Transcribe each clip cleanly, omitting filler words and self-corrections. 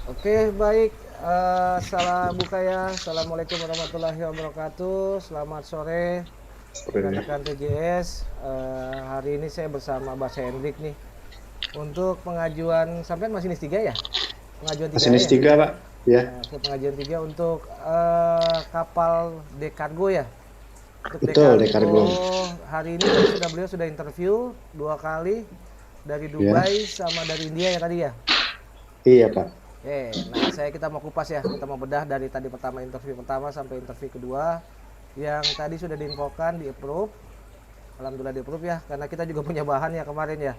Oke, baik. Salam buka ya. Assalamualaikum warahmatullahi wabarakatuh. Selamat sore, Oke. rekan-rekan TJS. Hari ini saya bersama Mas Hendrik nih untuk pengajuan sampai masih NIS 3 ya? Pengajuan 3 Masinis ya? 3, Pak. Ya, Ke pengajuan 3 untuk kapal Dekargo ya. Untuk betul, Dekargo Dekargo. hari ini tadi beliau sudah interview 2 kali dari Ya, Dubai sama dari India ya tadi ya. iya, Pak. Oke, nah kita mau kupas ya, kita mau bedah dari tadi pertama interview pertama sampai interview kedua yang tadi sudah diinfokan, di approve, alhamdulillah di approve ya, karena kita juga punya bahan ya kemarin ya.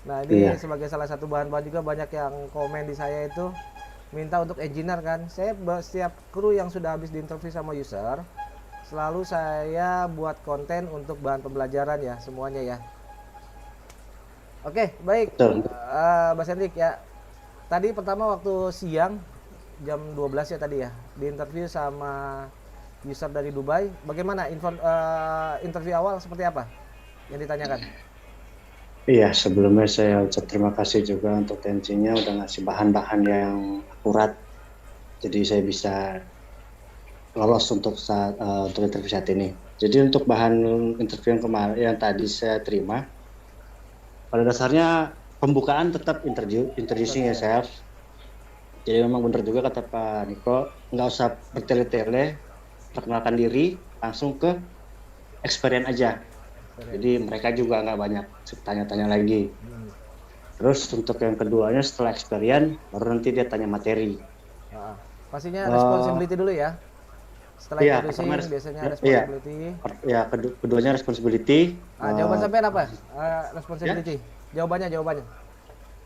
Nah ini Iya, sebagai salah satu bahan-bahan juga banyak yang komen di saya itu minta untuk engineer kan. Saya setiap kru yang sudah habis diinterview sama user, selalu saya buat konten untuk bahan pembelajaran ya semuanya ya. Oke, baik. betul. Mas Hendrik ya. Tadi pertama waktu siang jam 12 ya tadi ya, di interview sama user dari Dubai. Bagaimana interview awal seperti apa yang ditanyakan? Iya, sebelumnya saya ucap terima kasih juga untuk tensinya udah ngasih bahan-bahan yang akurat. Jadi saya bisa lolos untuk interview saat ini. Jadi untuk bahan interview yang kemarin yang tadi saya terima, pada dasarnya pembukaan tetap introducing Interview ya. yourself. Jadi memang benar juga kata Pak Niko, nggak usah bertele-tele, perkenalkan diri, langsung ke experience aja. Experience. Jadi mereka juga nggak banyak tanya-tanya lagi. Hmm. Terus untuk yang keduanya setelah experience, baru nanti dia tanya materi. Ah, pastinya Uh, responsibility dulu ya. Setelah iya, pertama, introducing biasanya iya, responsibility. ya keduanya responsibility. Jawaban Uh, sampean apa? ya, Responsibility. Jawabannya.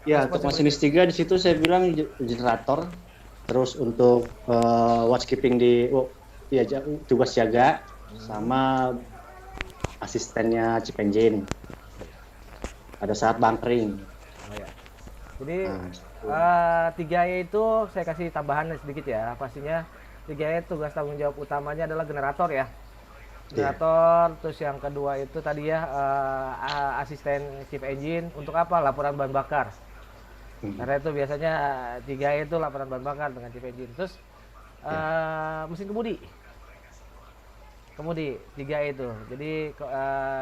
ya untuk Responsibility. masinis 3 di situ saya bilang generator. Terus untuk watchkeeping ya, tugas jaga Hmm. sama asistennya chip engine pada saat bunkering. Oh, ya. Jadi Nah, itu. 3E itu saya kasih tambahan sedikit ya. Pastinya 3E tugas tanggung jawab utamanya adalah generator ya. Iya, Generator, terus yang kedua itu tadi ya asisten chief engine untuk apa? Laporan bahan bakar. mm, Karena itu biasanya 3E itu laporan bahan bakar dengan chief engine. Terus iya. mesin kemudi. Kemudi 3E itu. Jadi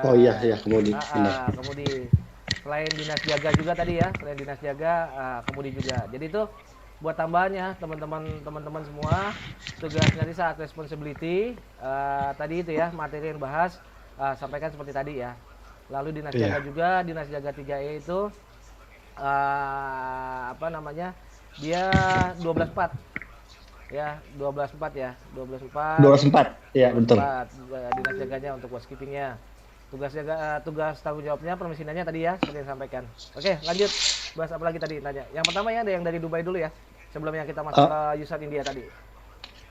Oh iya, iya, kemudian benar. kemudi selain dinas jaga juga tadi ya, selain dinas jaga kemudi juga. Jadi itu buat tambahannya teman-teman semua tugas nanti saat responsibility tadi itu ya materi yang bahas sampaikan seperti tadi ya. Lalu dinas jaga Iya, juga, dinas jaga 3E itu apa namanya? Dia 12/4 ya, 12/4 ya, 12/4 204. Iya, betul. 12/4 dinas jaganya untuk housekeepingnya. Tugas tanggung jawabnya permesinannya tadi ya seperti yang sampaikan. Oke, lanjut bahas apa lagi tadi nanya. Yang pertama ya ada yang dari Dubai dulu ya. Sebelum yang kita masuk ke Oh, user India tadi.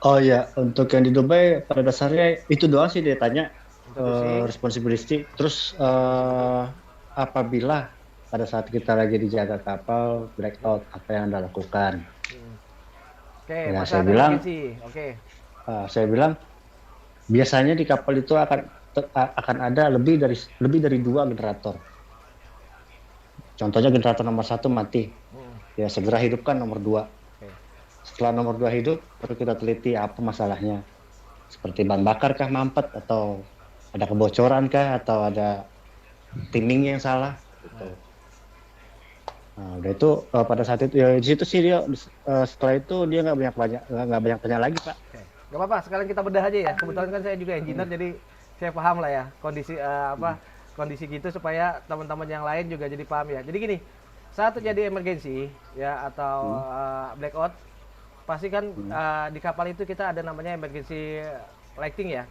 oh iya, untuk yang di Dubai pada dasarnya itu doang sih dia tanya Introducing. responsibility. Terus apabila pada saat kita lagi dijaga kapal blackout apa yang anda lakukan? Hmm. Oke, Ya masalah emergency. Oke. saya bilang biasanya di kapal itu akan ada lebih dari dua generator. Contohnya generator nomor satu mati, Hmm. ya segera hidupkan nomor dua. Oke. Setelah nomor dua hidup, baru kita teliti apa masalahnya. Seperti bahan bakar kah mampet, atau ada kebocoran kah, atau ada timing yang salah. Gitu. Nah, Nah, udah itu pada saat itu ya di situ sih dia setelah itu dia nggak banyak tanya lagi Pak. oke. Gak apa-apa, sekarang kita bedah aja ya. Kebetulan kan saya juga engineer jadi saya paham lah ya kondisi kondisi gitu supaya teman-teman yang lain juga jadi paham ya. Jadi gini, saat terjadi emergency ya atau Hmm, blackout, pasti kan hmm, di kapal itu kita ada namanya emergency lighting ya.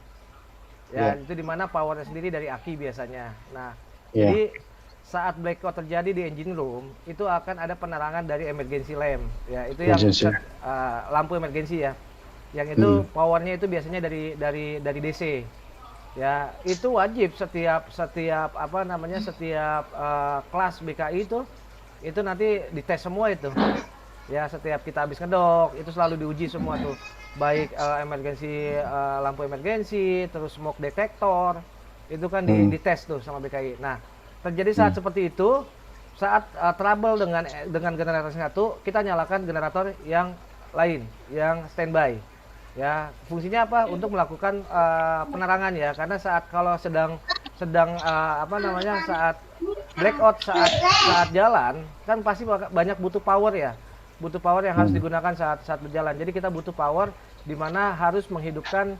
Ya, ya, itu dimana powernya sendiri dari aki biasanya. Nah, ya, jadi saat blackout terjadi di engine room, itu akan ada penerangan dari emergency lamp. Ya, itu yang emergency. lampu emergency ya. Yang itu Hmm, powernya itu biasanya dari DC. Ya, itu wajib setiap setiap apa namanya setiap kelas BKI itu nanti dites semua itu. Ya, setiap kita habis ngedok itu selalu diuji semua tuh. Baik emergency lampu emergency, terus smoke detector, itu kan hmm, dites tuh sama BKI. Nah, terjadi saat hmm, seperti itu, saat trouble dengan generator satu, kita nyalakan generator yang lain, yang standby. Ya, fungsinya apa? Untuk melakukan penerangan ya. Karena saat kalau sedang apa namanya saat blackout saat jalan kan pasti banyak butuh power ya. Butuh power yang harus digunakan saat berjalan. Jadi kita butuh power di mana harus menghidupkan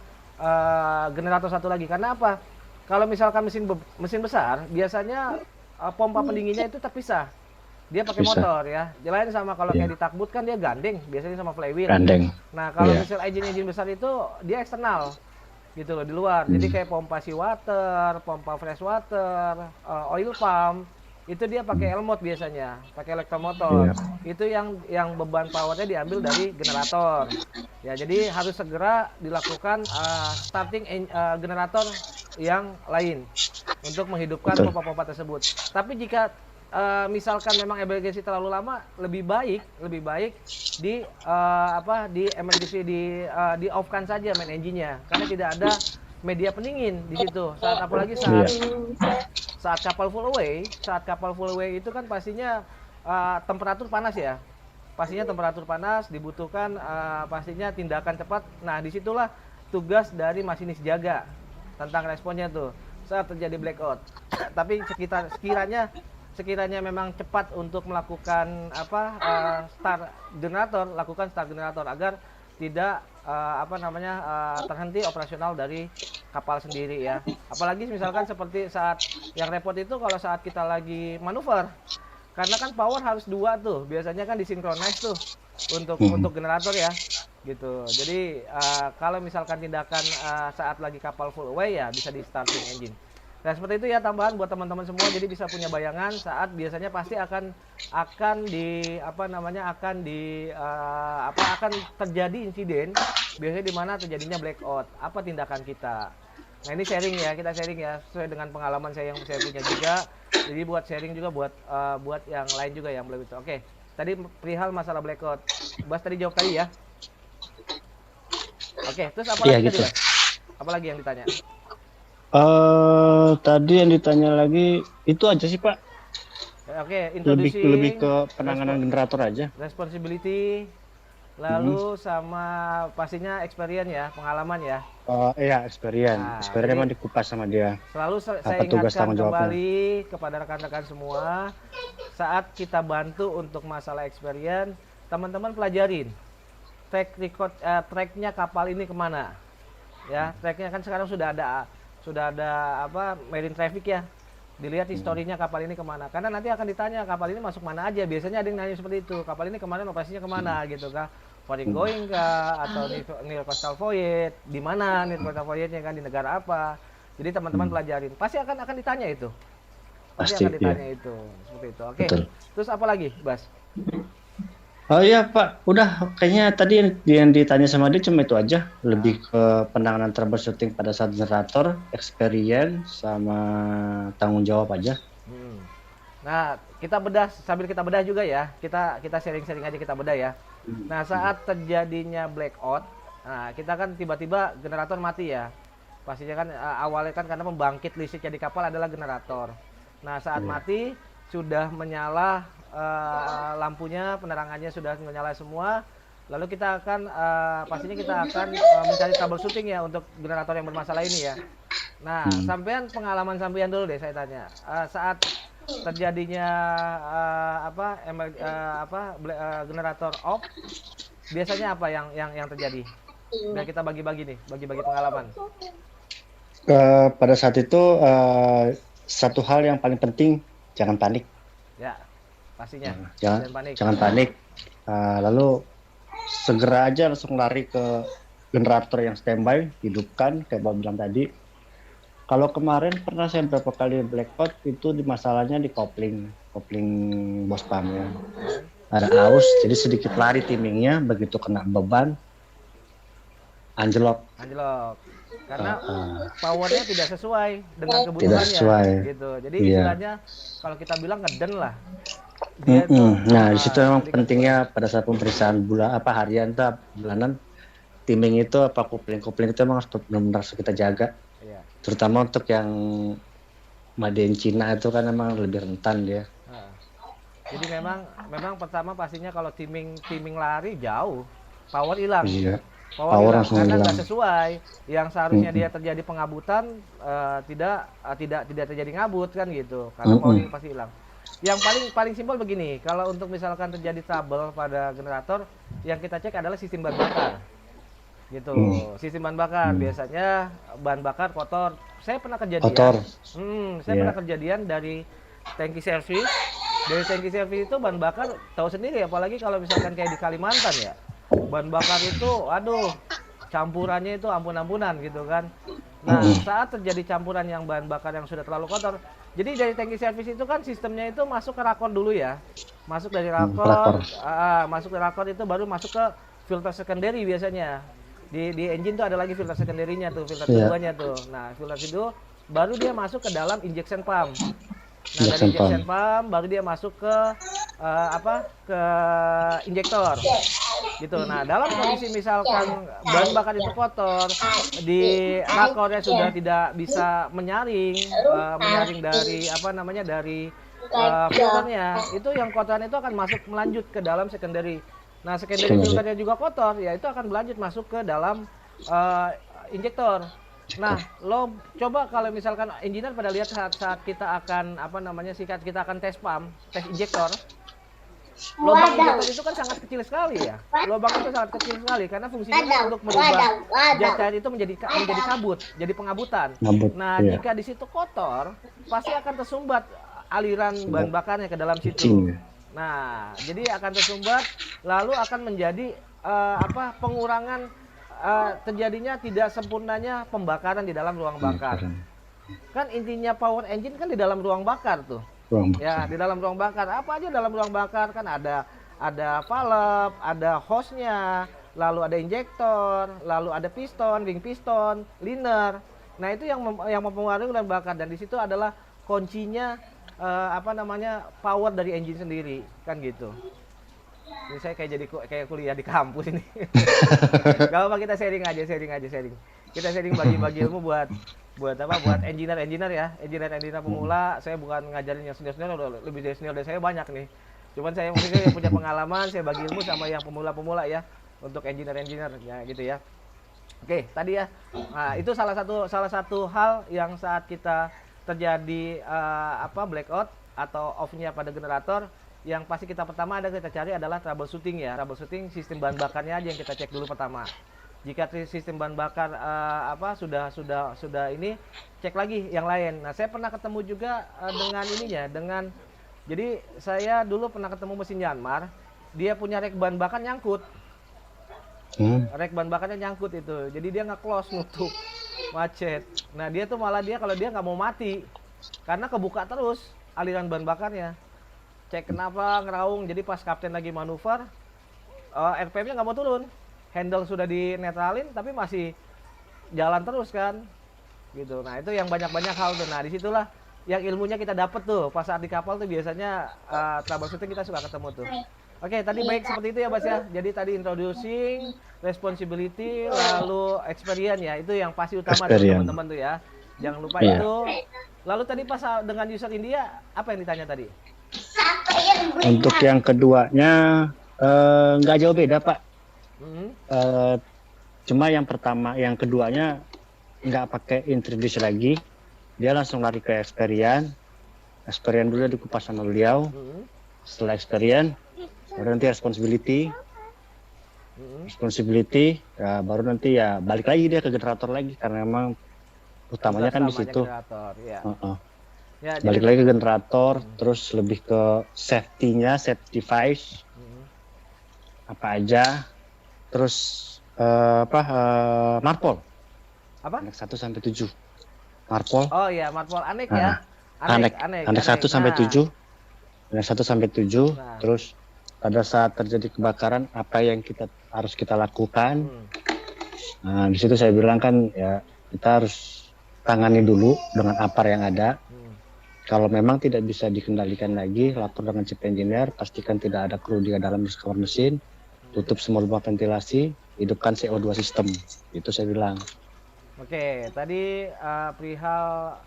generator satu lagi. Karena apa? Kalau misalkan mesin besar, biasanya pompa pendinginnya itu terpisah. Dia pakai Bisa. motor ya. Lain sama kalau Iya. kayak di tugboat kan dia gandeng, biasanya sama flywheel. Gandeng. Nah, kalau Iya. misal engine besar itu dia eksternal gitu loh, di luar. Jadi kayak pompa seawater, pompa fresh water, oil pump, itu dia pakai Elmot biasanya, pakai elektromotor. Iya. Itu yang beban powernya diambil dari generator. Ya, jadi harus segera dilakukan starting generator yang lain untuk menghidupkan Betul. pompa-pompa tersebut. Tapi jika misalkan memang emergency terlalu lama, lebih baik di di emergency di off kan saja main engine-nya, karena tidak ada media pendingin di situ. Apalagi saat kapal full away itu kan pastinya temperatur panas ya. Pastinya temperatur panas dibutuhkan pastinya tindakan cepat. Nah, disitulah tugas dari masinis jaga tentang responnya tuh saat terjadi blackout. Tapi sekiranya memang cepat untuk melakukan start generator agar tidak terhenti operasional dari kapal sendiri ya. Apalagi misalkan seperti saat yang repot itu kalau saat kita lagi manuver, karena kan power harus 2 tuh, biasanya kan disinkronis tuh untuk generator ya gitu. Jadi kalau misalkan tindakan saat lagi kapal full away ya bisa di starting engine. Nah, seperti itu ya tambahan buat teman-teman semua, jadi bisa punya bayangan saat biasanya pasti akan terjadi insiden, biasanya di mana terjadinya blackout. Apa tindakan kita? Nah, ini kita sharing ya sesuai dengan pengalaman saya yang saya punya juga. Jadi buat sharing juga buat yang lain juga yang belum itu. Oke, tadi perihal masalah blackout. Bas tadi jawab tadi ya. Oke, terus apa lagi gitu. tadi, Bas? Apa lagi yang ditanya? Tadi yang ditanya lagi itu aja sih Pak. Oke, lebih ke penanganan generator aja. Responsibility, lalu sama pastinya experience ya, pengalaman ya. Iya, experience. Nah, Experience jadi emang dikupas sama dia. Selalu saya tugas ingatkan tanggung jawabnya? kembali kepada rekan-rekan semua, saat kita bantu untuk masalah experience, teman-teman pelajarin tracknya kapal ini kemana. Ya, tracknya kan sekarang sudah ada marine traffic ya. Dilihat historinya kapal ini kemana. Karena nanti akan ditanya kapal ini masuk mana aja. Biasanya ada yang nanya seperti itu. Kapal ini kemarin operasinya kemana gitu kah? Foreign going kah? Atau near coastal voyage? Di mana near coastal voyage-nya kan? Di negara apa? Jadi teman-teman pelajarin. Pasti akan ditanya itu. Pasti akan ditanya itu. Seperti itu. Oke. Betul. Terus apa lagi, Bas? Oh iya Pak, udah kayaknya tadi yang ditanya sama dia cuma itu aja, lebih ke penanganan troubleshooting pada saat generator, experience sama tanggung jawab aja. Nah, sambil kita bedah juga ya, kita sharing-sharing aja, kita bedah ya. Nah, saat terjadinya blackout, nah kita kan tiba-tiba generator mati ya. Pastinya kan awalnya kan karena pembangkit listriknya di kapal adalah generator. Nah, saat mati sudah menyala lampunya, penerangannya sudah menyala semua. Lalu kita akan pastinya kita akan mencari troubleshooting ya untuk generator yang bermasalah ini ya. Nah, pengalaman sampean dulu deh saya tanya. Saat terjadinya generator off, biasanya apa yang terjadi? Biar kita bagi-bagi pengalaman. Pada saat itu satu hal yang paling penting, jangan panik. Ya, pastinya. Jangan panik. Lalu segera aja langsung lari ke generator yang standby, hidupkan kayak Bob bilang tadi. Kalau kemarin pernah saya beberapa kali blackout itu masalahnya di kopling bos pumpnya. Ada aus, jadi sedikit lari timingnya, begitu kena beban anjlok. Karena powernya tidak sesuai dengan kebutuhannya gitu. Jadi istilahnya kalau kita bilang ngeden lah. Nah, di situ memang pentingnya pada saat pemeriksaan harian atau bulanan, timing itu kopling itu memang harus benar-benar kita jaga. Iya. Terutama untuk yang made in Cina itu kan memang lebih rentan dia. Jadi memang pertama pastinya kalau timing lari jauh, power hilang. Iya, Power power hilang langsung karena hilang. nggak sesuai. Yang seharusnya Mm-mm. dia terjadi pengabutan tidak terjadi ngabut kan gitu. Karena Mm-mm. powernya pasti hilang. Yang paling paling simpel begini, kalau untuk misalkan terjadi trouble pada generator, yang kita cek adalah sistem bahan bakar. Gitu. Mm. Sistem bahan bakar Mm. biasanya bahan bakar kotor. Saya pernah Kotor. kejadian, saya pernah Iya. kejadian dari tangki servis. Dari tangki servis itu bahan bakar tahu sendiri, apalagi kalau misalkan kayak di Kalimantan ya. Bahan bakar itu aduh, campurannya itu ampun-ampunan gitu kan. Nah, Mm-mm. saat terjadi campuran yang bahan bakar yang sudah terlalu kotor, jadi dari tangki servis itu kan sistemnya itu masuk ke rakor dulu ya. Masuk dari Pelakor. rakor, masuk ke rakor itu baru masuk ke filter secondary biasanya. Di engine tuh ada lagi filter secondary-nya tuh, filter Iya. keduanya tuh. Nah, filter itu baru dia masuk ke dalam injection pump. Nah, dari Injection injection pump. pump baru dia masuk ke ke injektor gitu. Nah, dalam kondisi misalkan bahan bakar itu kotor, di rakornya sudah tidak bisa menyaring dari dari filternya, itu yang kotoran itu akan masuk melanjut ke dalam secondary. Nah, secondary Secondary. filternya juga kotor, ya itu akan berlanjut masuk ke dalam eh, injektor. Nah, lo coba kalau misalkan engineer pada lihat saat kita akan kita akan tes pump, tes injektor. Lubang injektor itu kan sangat kecil sekali ya. Lubang itu sangat kecil sekali karena fungsinya kan untuk merubah zat cair itu menjadi kabut, jadi pengabutan. Ngabut. Nah, Iya. jika di situ kotor, pasti akan tersumbat aliran bahan bakarnya ke dalam situ. Kencing. Nah, jadi akan tersumbat, lalu akan menjadi pengurangan terjadinya tidak sempurnanya pembakaran di dalam ruang bakar. Kan intinya power engine kan di dalam ruang bakar tuh. Ruang Ya, bakar. di dalam ruang bakar. Apa aja dalam ruang bakar kan ada valve, ada hose-nya, lalu ada injektor, lalu ada piston, ring piston, liner. Nah, itu yang mempengaruhi ruang bakar dan di situ adalah kuncinya power dari engine sendiri kan gitu. Ini saya kayak kuliah di kampus ini. Gak apa, kita sharing aja. Kita sharing bagi-bagi ilmu buat engineer ya, engineer pemula. Saya bukan ngajarin yang senior, lebih dari senior dari saya banyak nih. Cuman saya mungkin yang punya pengalaman, saya bagi ilmu sama yang pemula ya untuk engineer ya gitu ya. Oke, tadi ya. Nah, itu salah satu hal yang saat kita terjadi blackout atau off-nya pada generator, yang pasti kita cari adalah troubleshooting ya. Troubleshooting sistem bahan bakarnya aja yang kita cek dulu pertama. Jika sistem bahan bakar sudah ini, cek lagi yang lain. Nah, saya pernah ketemu juga jadi saya dulu pernah ketemu mesin Yanmar, dia punya rek bahan bakar nyangkut. Rek bahan bakarnya nyangkut itu. Jadi dia nggak close, nutup, macet. Nah, kalau dia nggak mau mati karena kebuka terus aliran bahan bakarnya. Cek kenapa ngeraung. Jadi pas kapten lagi manuver, RPM-nya nggak mau turun. Handle sudah dinetralin tapi masih jalan terus kan. Gitu. Nah, itu yang banyak hal tuh. Nah, disitulah yang ilmunya kita dapet tuh. Pas saat di kapal tuh biasanya troubleshooting kita suka ketemu tuh. Oke, tadi baik seperti itu ya, Bas ya. Jadi tadi introducing, responsibility, lalu experience ya. Itu yang pasti utama tuh teman-teman tuh ya. Jangan lupa itu. Lalu tadi pas dengan user India, apa yang ditanya tadi? Untuk yang keduanya nggak jauh beda, Pak. Cuma yang keduanya nggak pakai introduce lagi, dia langsung lari ke experience dulu dikupas sama beliau. Setelah experience baru nanti responsibility ya, baru nanti ya balik lagi dia ke generator lagi karena memang utamanya kan di situ. Ya, balik lagi ke generator, terus lebih ke safety device apa aja, terus marpol apa? Anek 1 sampai 7 marpol. Oh iya, marpol anek ya. Anek 1 sampai 7. Anek 1 sampai 7. Terus pada saat terjadi kebakaran apa yang harus kita lakukan. Nah, di situ saya bilang kan ya kita harus tangani dulu dengan apar yang ada. Kalau memang tidak bisa dikendalikan lagi, lapor dengan chief engineer, pastikan tidak ada kru di dalam kamar mesin, tutup semua lubang ventilasi, hidupkan CO2 sistem. Itu saya bilang. Oke, tadi perihal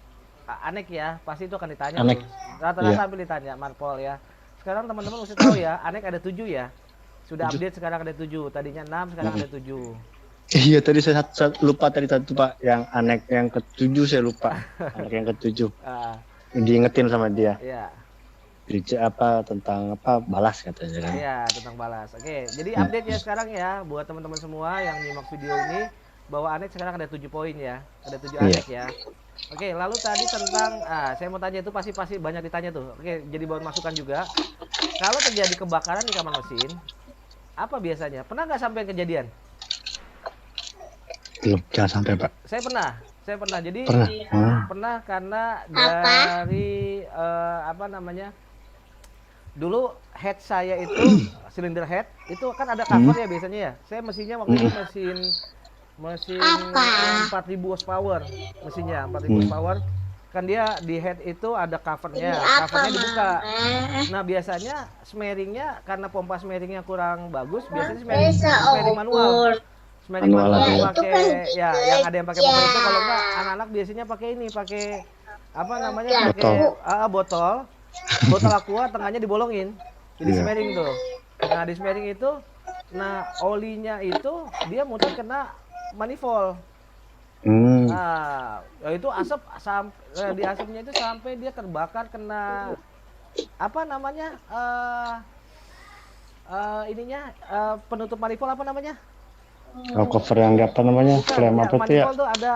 anek ya, pasti itu akan ditanya. Rata-rata sampai ditanya marpol ya. sekarang teman-teman mesti tahu ya, Anek ada 7 ya. Sudah 7. update sekarang ada 7. Tadinya 6, sekarang ada 7. Iya, tadi saya lupa tadi satu Pak, yang anek yang ke-7 saya lupa. Anek yang ke-7. Ah, Diingetin sama dia. ya. Tentang balas katanya kan. Iya, tentang balas. Oke, jadi Ya. update ya sekarang ya buat teman-teman semua yang nyimak video ini bahwa Anek sekarang ada 7 poin ya. Ada 7 Anek ya. Oke, lalu tadi tentang saya mau tanya itu pasti banyak ditanya tuh. Oke, jadi buat masukan juga. Kalau terjadi kebakaran di kamar mesin, apa biasanya? Pernah nggak sampai kejadian? Belum, jangan sampai Pak. Saya pernah. Jadi pernah karena dari apa namanya? Dulu head saya itu silinder head itu kan ada cover ya biasanya ya. Saya mesinnya waktu itu mesin 4000 horsepower mesinnya 4000 horsepower kan dia di head itu ada covernya dibuka. Nah biasanya smearingnya karena pompa smearingnya kurang bagus biasanya smearing manual pakai ya yang ada yang pakai pompa itu. Kalau enggak anak-anak biasanya pakai apa namanya pakai botol aqua tengahnya dibolongin jadi smearing tuh. Nah di smearing itu olinya itu dia muter kena manifold. Nah itu asap di asapnya itu sampai dia terbakar kena apa namanya penutup manifold apa namanya cover yang apa namanya klem apa itu ya? Manifold tuh ada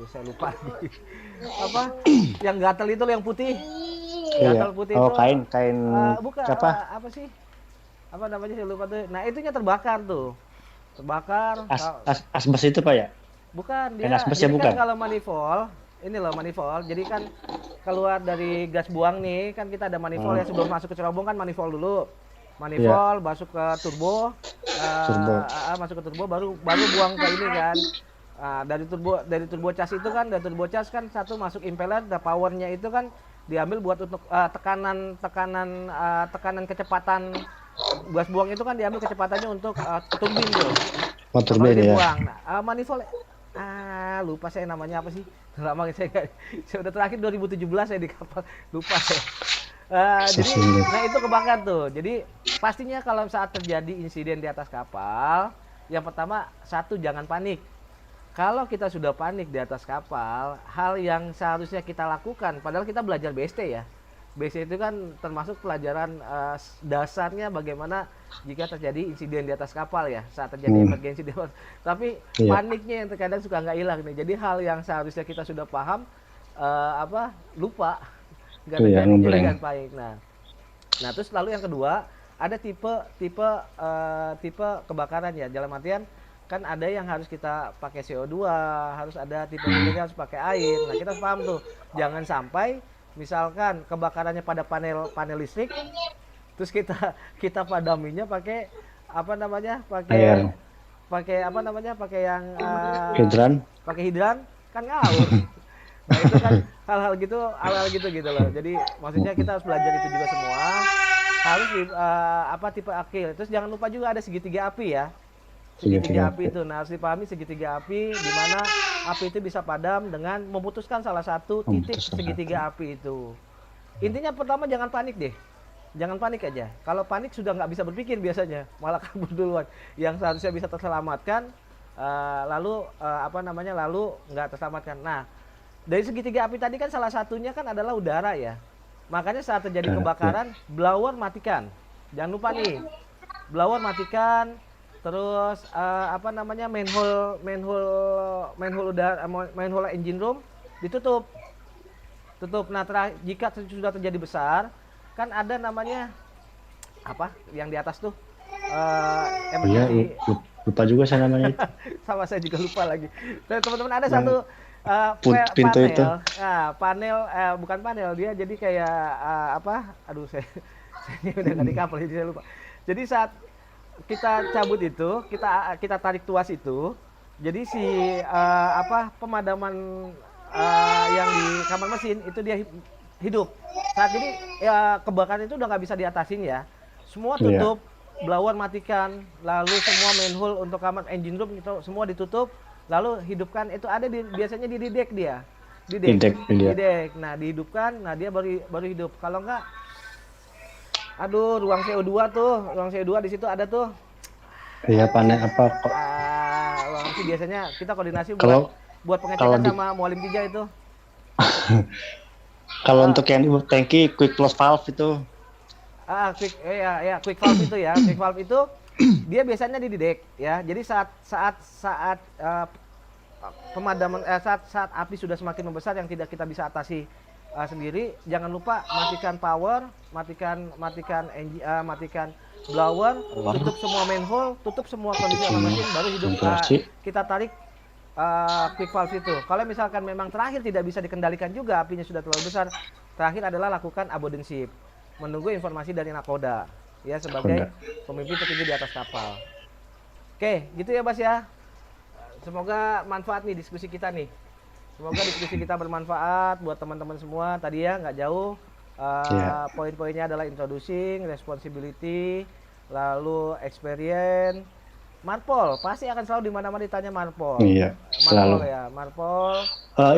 saya lupa apa yang gatel itu yang putih. Gatel putih itu. Kain bukan apa sih? Apa namanya saya lupa tuh. Nah, itunya terbakar tuh. Terbakar. Asbes itu Pak ya? Bukan dia. Asbes Jadi ya bukan? kan kalau manifold, ini loh manifold. Jadi kan keluar dari gas buang nih, kan kita ada manifold ya sebelum masuk ke cerobong kan manifold dulu. Manifold masuk ke turbo. Masuk ke turbo baru buang ke ini kan. Dari turbo cas itu kan, dari turbo cas kan satu masuk impeller, powernya itu kan diambil buat untuk tekanan kecepatan gas buang itu kan diambil kecepatannya untuk turbin tuh. Turbin ya. Buang. Nah, manifold lupa saya namanya apa sih? Lama saya udah terakhir 2017 saya di kapal, lupa saya. Jadi itu kebakar tuh. Jadi pastinya kalau saat terjadi insiden di atas kapal, yang pertama jangan panik. Kalau kita sudah panik di atas kapal, hal yang seharusnya kita lakukan, padahal kita belajar BST ya. BST itu kan termasuk pelajaran dasarnya bagaimana jika terjadi insiden di atas kapal ya, saat terjadi emergensi. Tapi paniknya yang terkadang suka nggak hilang nih. Jadi hal yang seharusnya kita sudah paham, lupa, nggak terjadi dengan baik. Nah terus lalu yang kedua ada tipe kebakaran ya, dalam artian kan ada yang harus kita pakai CO2, harus ada tipe yang harus pakai air. Nah kita harus paham tuh, jangan sampai misalkan kebakarannya pada panel listrik, terus kita padaminya pakai hidran kan ngawur. Nah itu kan hal-hal gitu loh. Jadi maksudnya kita harus belajar itu juga semua, harus tipe akil. Terus jangan lupa juga ada segitiga api ya. Segitiga api itu, harus dipahami segitiga api di mana api itu bisa padam dengan memutuskan salah satu titik segitiga api itu. Intinya pertama jangan panik deh, jangan panik aja. Kalau panik sudah nggak bisa berpikir biasanya, malah kabur duluan. Yang seharusnya bisa terselamatkan, lalu nggak terselamatkan. Nah, dari segitiga api tadi kan salah satunya kan adalah udara ya. Makanya saat terjadi kebakaran, blower matikan. Jangan lupa nih, blower matikan. Terus manhole engine room ditutup. Nah jika sudah terjadi besar kan ada namanya apa yang di atas tuh emergency. Lupa juga saya namanya itu. Sama saya juga lupa lagi. Teman-teman ada satu pintu panel itu. bukan panel, dia jadi kayak saya udah nggak di kapal jadi saya lupa. Jadi saat kita cabut itu, kita tarik tuas itu, jadi si pemadaman yang di kamar mesin itu dia hidup. Saat jadi kebakaran itu udah nggak bisa diatasin ya, semua tutup, blower matikan, lalu semua manhole untuk kamar engine room itu semua ditutup, lalu hidupkan. Itu ada biasanya di deck. Nah dihidupkan, nah dia baru hidup. Kalau enggak Aduh, ruang CO2 tuh, ruang CO2 di situ ada tuh. Iya panen apa kok Ruang sih biasanya kita koordinasi kalau buat kalau pengecekan di sama Mualim 3 itu. kalau Ah, untuk yang di tangki quick close valve itu. quick valve itu ya. Quick valve itu dia biasanya di deck ya. Jadi saat pemadaman saat api sudah semakin membesar yang tidak kita bisa atasi sendiri, jangan lupa matikan power, matikan blower, tutup semua manhole, tutup semua kondisi alarm mesin, baru hidup Ventilasi. kita tarik quick valve itu. Kalau misalkan memang terakhir tidak bisa dikendalikan juga, apinya sudah terlalu besar, terakhir adalah lakukan abandonship, menunggu informasi dari nakoda ya sebagai pemimpin tertinggi di atas kapal. Oke, gitu ya Bas ya. Semoga manfaat nih diskusi kita nih. Semoga diskusi kita bermanfaat buat teman-teman semua. Tadi ya nggak jauh. Poin-poinnya adalah introducing, responsibility, lalu experience, Marpol. Pasti akan selalu di mana-mana ditanya Marpol. Iya, selalu. Marpol ya, Marpol.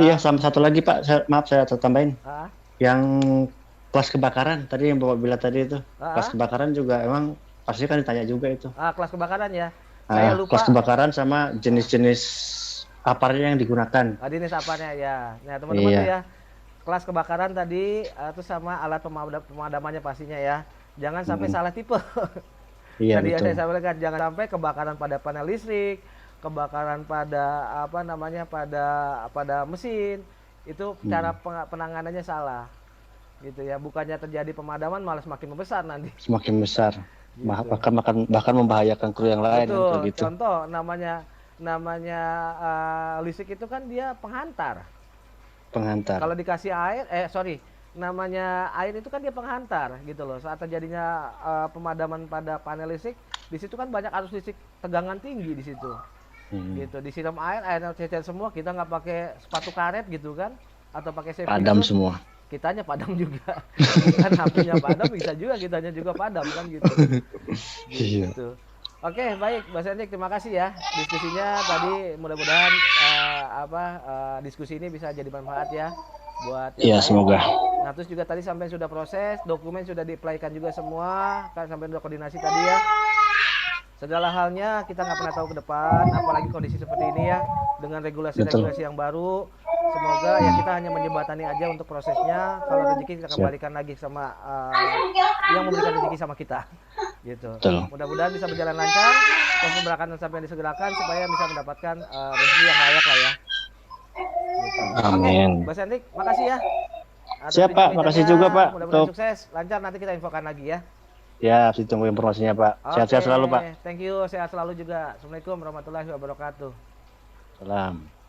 Iya, sama satu lagi Pak, maaf saya tambahin. Ah, Yang kelas kebakaran tadi yang Bapak bilang tadi itu. ah, Kelas kebakaran juga emang pasti kan ditanya juga itu. kelas kebakaran ya. Saya lupa. Kelas kebakaran sama jenis-jenis aparatnya yang digunakan. Jenis apanya ya. Nah, teman-teman Iya. tuh ya. Kelas kebakaran tadi terus sama alat pemadamannya pastinya ya. Jangan sampai salah tipe. Iya, Tadi betul. saya sampaikan jangan sampai kebakaran pada panel listrik, kebakaran pada pada mesin. Itu cara penanganannya salah. Gitu ya. Bukannya terjadi pemadaman malah semakin membesar nanti. Semakin besar. Gitu. Bahkan membahayakan kru yang lain. Betul. Gitu. Contoh namanya listrik itu kan dia penghantar. Kalau dikasih air, namanya air itu kan dia penghantar gitu loh. Saat terjadinya pemadaman pada panel listrik, di situ kan banyak arus listrik tegangan tinggi di situ. Gitu. Disiram airnya cecer semua, kita nggak pakai sepatu karet gitu kan, atau pakai safety Padam suit, semua. kitanya padam juga. Kan apinya padam, bisa juga kitanya juga padam kan gitu. Iya. Gitu. Oke, baik, Mas Hendrik, terima kasih ya diskusinya tadi. Mudah-mudahan diskusi ini bisa jadi manfaat ya buat yang Iya, lain. semoga. Nah, terus juga tadi sampai sudah proses, dokumen sudah di-apply-kan juga semua, kan sampai sudah koordinasi tadi ya. Segala halnya kita nggak pernah tahu ke depan, apalagi kondisi seperti ini ya, dengan regulasi-regulasi yang baru. Semoga ya kita hanya menjembatani aja untuk prosesnya. Kalau rezeki kita kembalikan lagi sama yang memberikan rezeki sama kita, gitu. Mudah-mudahan bisa berjalan lancar, proses pemberangkatan sampai yang disegerakan supaya bisa mendapatkan rezeki yang layak lah ya. Gitu. Amin. Oke, Mas Hendrik, makasih ya. Siap Pak, makasih juga Pak. Mudah-mudahan sukses, lancar, nanti kita infokan lagi ya. Ya, ditunggu informasinya Pak. Sehat-sehat selalu Pak. Thank you, sehat selalu juga. Assalamualaikum warahmatullahi wabarakatuh. Salam.